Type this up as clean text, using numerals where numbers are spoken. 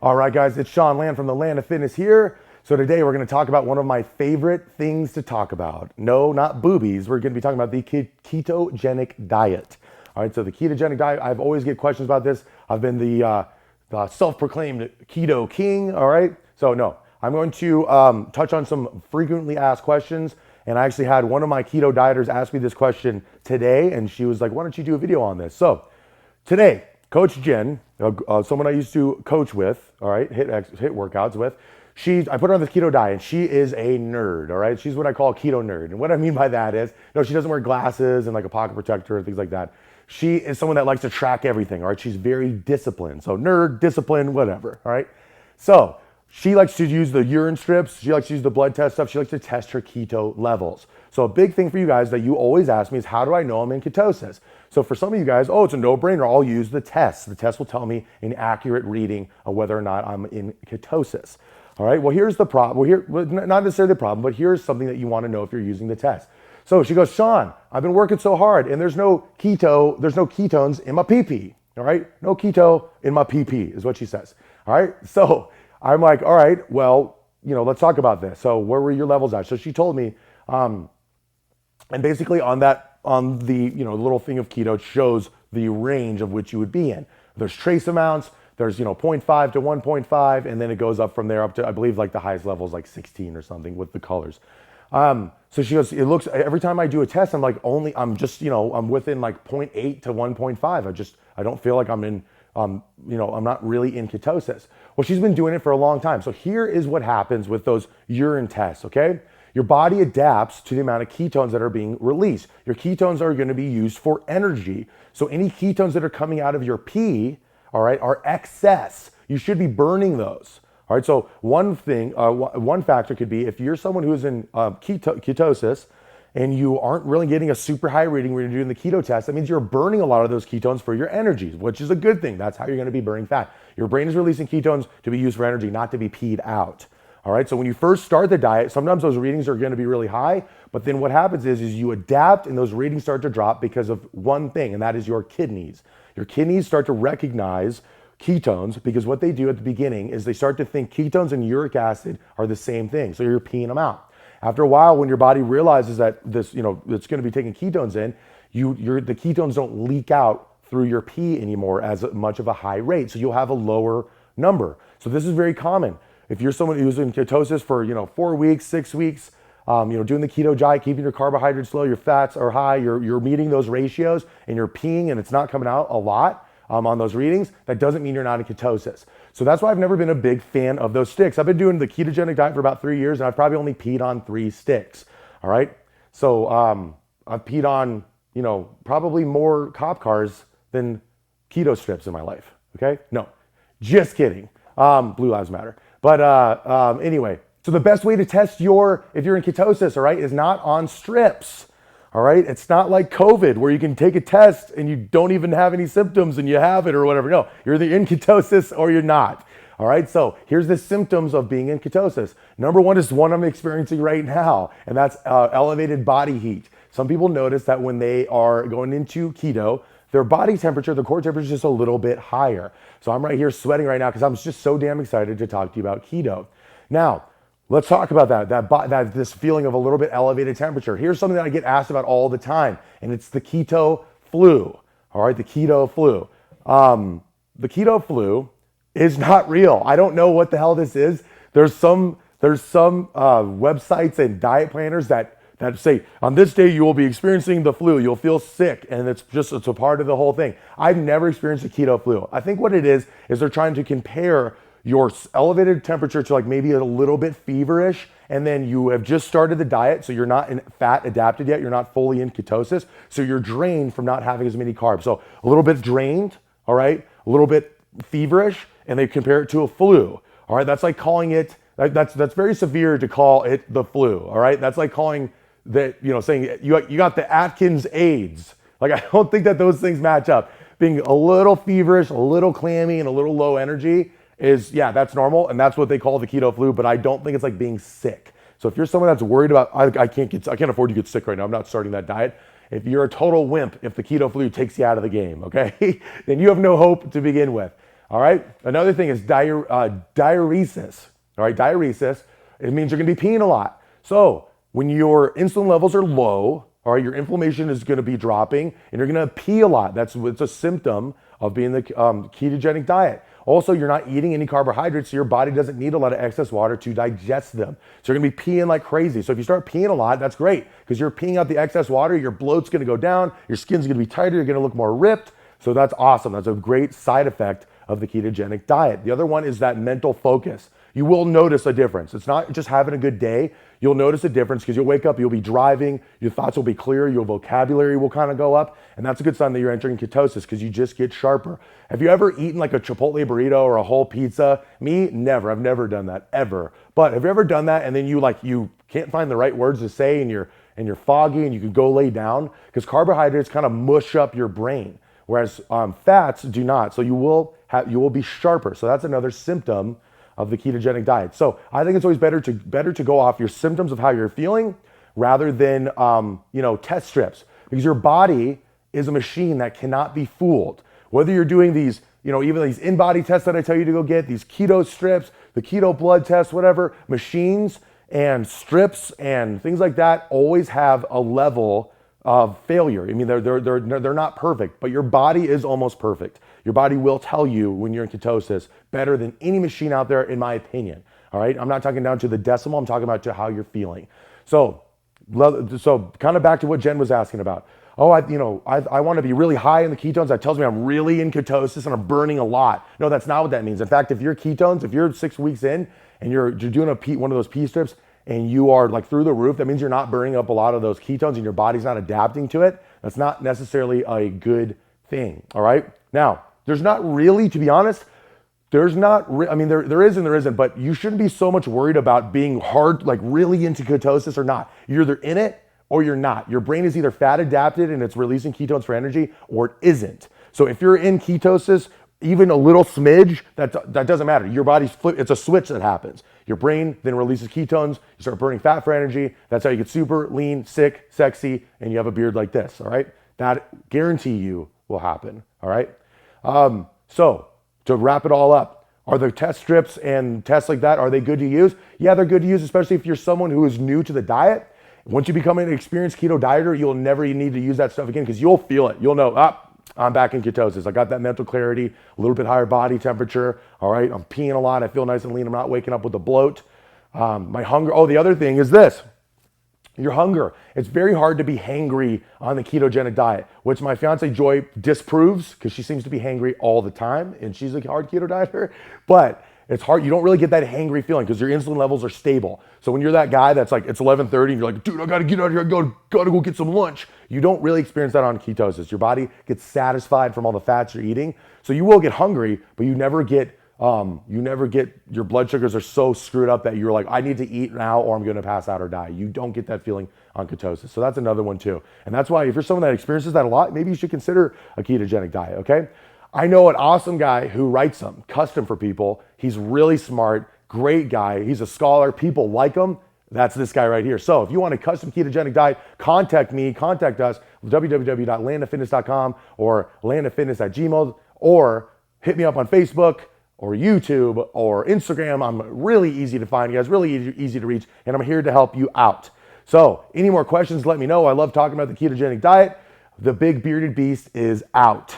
All right, guys, it's Sean Land from the Land of Fitness here. So today we're going to talk about one of my favorite things to talk about. No, not boobies. We're going to be talking about the ketogenic diet. All right, so the ketogenic diet, I've always get questions about this. I've been the self-proclaimed keto king, all right? So no, I'm going to touch on some frequently asked questions. And I actually had one of my keto dieters ask me this question today, and she was like, why don't you do a video on this? So today, Coach Jen, someone I used to coach with, all right, hit workouts with, I put her on the keto diet, and she is a nerd, all right? She's what I call a keto nerd. And what I mean by that is, no, she doesn't wear glasses and like a pocket protector and things like that. She is someone that likes to track everything, all right? She's very disciplined. So nerd, discipline, whatever, all right? So she likes to use the urine strips. She likes to use the blood test stuff. She likes to test her keto levels. So a big thing for you guys that you always ask me is, how do I know I'm in ketosis? So for some of you guys, it's a no-brainer. I'll use the test. The test will tell me an accurate reading of whether or not I'm in ketosis. All right, well, here's the problem. Not necessarily the problem, but here's something that you want to know if you're using the test. So she goes, Sean, I've been working so hard and there's no ketones in my PP. All right, no keto in my PP is what she says. All right, so I'm like, all right, well, let's talk about this. So where were your levels at? So she told me, and basically on the little thing of keto, it shows the range of which you would be in. There's trace amounts, there's 0.5 to 1.5, and then it goes up from there up to, I believe, like the highest level is like 16 or something with the colors. So she goes, it looks, every time I do a test, I'm like, I'm within like 0.8 to 1.5. I don't feel like I'm in, I'm not really in ketosis. Well, she's been doing it for a long time. So here is what happens with those urine tests, okay? Your body adapts to the amount of ketones that are being released. Your ketones are going to be used for energy. So any ketones that are coming out of your pee, all right, are excess. You should be burning those. All right, so one factor could be if you're someone who is in ketosis and you aren't really getting a super high reading when you're doing the keto test, that means you're burning a lot of those ketones for your energy, which is a good thing. That's how you're going to be burning fat. Your brain is releasing ketones to be used for energy, not to be peed out. All right, so when you first start the diet, sometimes those readings are going to be really high, but then what happens is you adapt and those readings start to drop because of one thing, and that is your kidneys. Your kidneys start to recognize ketones because what they do at the beginning is they start to think ketones and uric acid are the same thing, so you're peeing them out. After a while, when your body realizes that it's going to be taking ketones in, the ketones don't leak out through your pee anymore as much of a high rate, so you'll have a lower number. So this is very common. If you're someone who's in ketosis for 4 weeks, 6 weeks, doing the keto diet, keeping your carbohydrates low, your fats are high, you're meeting those ratios, and you're peeing and it's not coming out a lot on those readings, that doesn't mean you're not in ketosis. So that's why I've never been a big fan of those sticks. I've been doing the ketogenic diet for about 3 years, and I've probably only peed on 3 sticks. All right, so I've peed on probably more cop cars than keto strips in my life. Okay, no, just kidding. Blue Lives Matter. But anyway, so the best way to test if you're in ketosis, all right, is not on strips, all right? It's not like COVID where you can take a test and you don't even have any symptoms and you have it or whatever. No, you're either in ketosis or you're not, all right? So here's the symptoms of being in ketosis. Number one is one I'm experiencing right now, and that's elevated body heat. Some people notice that when they are going into keto, their body temperature, the core temperature is just a little bit higher. So I'm right here sweating right now because I'm just so damn excited to talk to you about keto. Now, let's talk about that this feeling of a little bit elevated temperature. Here's something that I get asked about all the time, and it's the keto flu. All right, the keto flu. The keto flu is not real. I don't know what the hell this is. There's some websites and diet planners that say, on this day you will be experiencing the flu, you'll feel sick, and it's a part of the whole thing. I've never experienced a keto flu. I think what it is they're trying to compare your elevated temperature to like maybe a little bit feverish, and then you have just started the diet, so you're not in fat adapted yet, you're not fully in ketosis, so you're drained from not having as many carbs. So a little bit drained, all right, a little bit feverish, and they compare it to a flu. All right, that's like calling it, that's very severe to call it the flu, all right? That's like calling that, saying you got the Atkins AIDS. Like, I don't think that those things match up. Being a little feverish, a little clammy, and a little low energy that's normal, and that's what they call the keto flu, but I don't think it's like being sick. So if you're someone that's worried about, I can't afford to get sick right now, I'm not starting that diet. If you're a total wimp, if the keto flu takes you out of the game, okay, then you have no hope to begin with. All right. Another thing is diuresis. All right. Diuresis. It means you're going to be peeing a lot. So when your insulin levels are low, all right, your inflammation is going to be dropping and you're going to pee a lot. It's a symptom of being the ketogenic diet. Also, you're not eating any carbohydrates, so your body doesn't need a lot of excess water to digest them. So you're gonna be peeing like crazy. So if you start peeing a lot, that's great because you're peeing out the excess water, your bloat's gonna go down, your skin's gonna be tighter, you're gonna look more ripped. So that's awesome. That's a great side effect of the ketogenic diet. The other one is that mental focus. You will notice a difference. It's not just having a good day. You'll notice a difference because you'll wake up, you'll be driving, your thoughts will be clear, your vocabulary will kind of go up. And that's a good sign that you're entering ketosis because you just get sharper. Have you ever eaten like a Chipotle burrito or a whole pizza? Me, never. I've never done that ever. But have you ever done that and then you can't find the right words to say and you're foggy and you can go lay down? Because carbohydrates kind of mush up your brain, whereas fats do not. So you will be sharper. So that's another symptom of the ketogenic diet. So I think it's always better to go off your symptoms of how you're feeling rather than test strips, because your body is a machine that cannot be fooled. Whether you're doing these, even these in-body tests that I tell you to go get, these keto strips, the keto blood test, whatever, machines and strips and things like that always have a level of failure. I mean, they're not perfect, but your body is almost perfect. Your body will tell you when you're in ketosis better than any machine out there, in my opinion. All right, I'm not talking down to the decimal. I'm talking about to how you're feeling. So kind of back to what Jen was asking about. Oh, I want to be really high in the ketones. That tells me I'm really in ketosis and I'm burning a lot. No, that's not what that means. In fact, if you're ketones, if you're 6 weeks in and you're doing one of those pee strips and you are like through the roof, that means you're not burning up a lot of those ketones and your body's not adapting to it. That's not necessarily a good thing. All right. Now, there's not really, to be honest, there is and there isn't, but you shouldn't be so much worried about being like really into ketosis or not. You're either in it or you're not. Your brain is either fat adapted and it's releasing ketones for energy, or it isn't. So if you're in ketosis, even a little smidge, that doesn't matter. Your body's it's a switch that happens. Your brain then releases ketones, you start burning fat for energy. That's how you get super lean, sick, sexy, and you have a beard like this, all right? That guarantee you will happen, all right? So to wrap it all up, are the test strips and tests like that, are they good to use? Yeah, they're good to use, especially if you're someone who is new to the diet. Once you become an experienced keto dieter, you'll never need to use that stuff again because you'll feel it. You'll know, I'm back in ketosis. I got that mental clarity, a little bit higher body temperature. All right, I'm peeing a lot. I feel nice and lean. I'm not waking up with a bloat. My hunger. Oh, the other thing is this. Your hunger. It's very hard to be hangry on the ketogenic diet, which my fiance Joy disproves because she seems to be hangry all the time and she's a hard keto dieter. But it's hard. You don't really get that hangry feeling because your insulin levels are stable. So when you're that guy that's like, it's 11:30 and you're like, dude, I got to get out of here. Gotta go get some lunch. You don't really experience that on ketosis. Your body gets satisfied from all the fats you're eating. So you will get hungry, but you never get, your blood sugars are so screwed up that you're like, I need to eat now or I'm going to pass out or die. You don't get that feeling on ketosis. So that's another one too. And that's why if you're someone that experiences that a lot, maybe you should consider a ketogenic diet. Okay. I know an awesome guy who writes them custom for people. He's really smart, great guy. He's a scholar. People like him. That's this guy right here. So if you want a custom ketogenic diet, contact us, www.landoffitness.com or landoffitness@gmail, or hit me up on Facebook or YouTube or Instagram. I'm really easy to find, you guys, really easy to reach, and I'm here to help you out. So any more questions, let me know. I love talking about the ketogenic diet. The big bearded beast is out.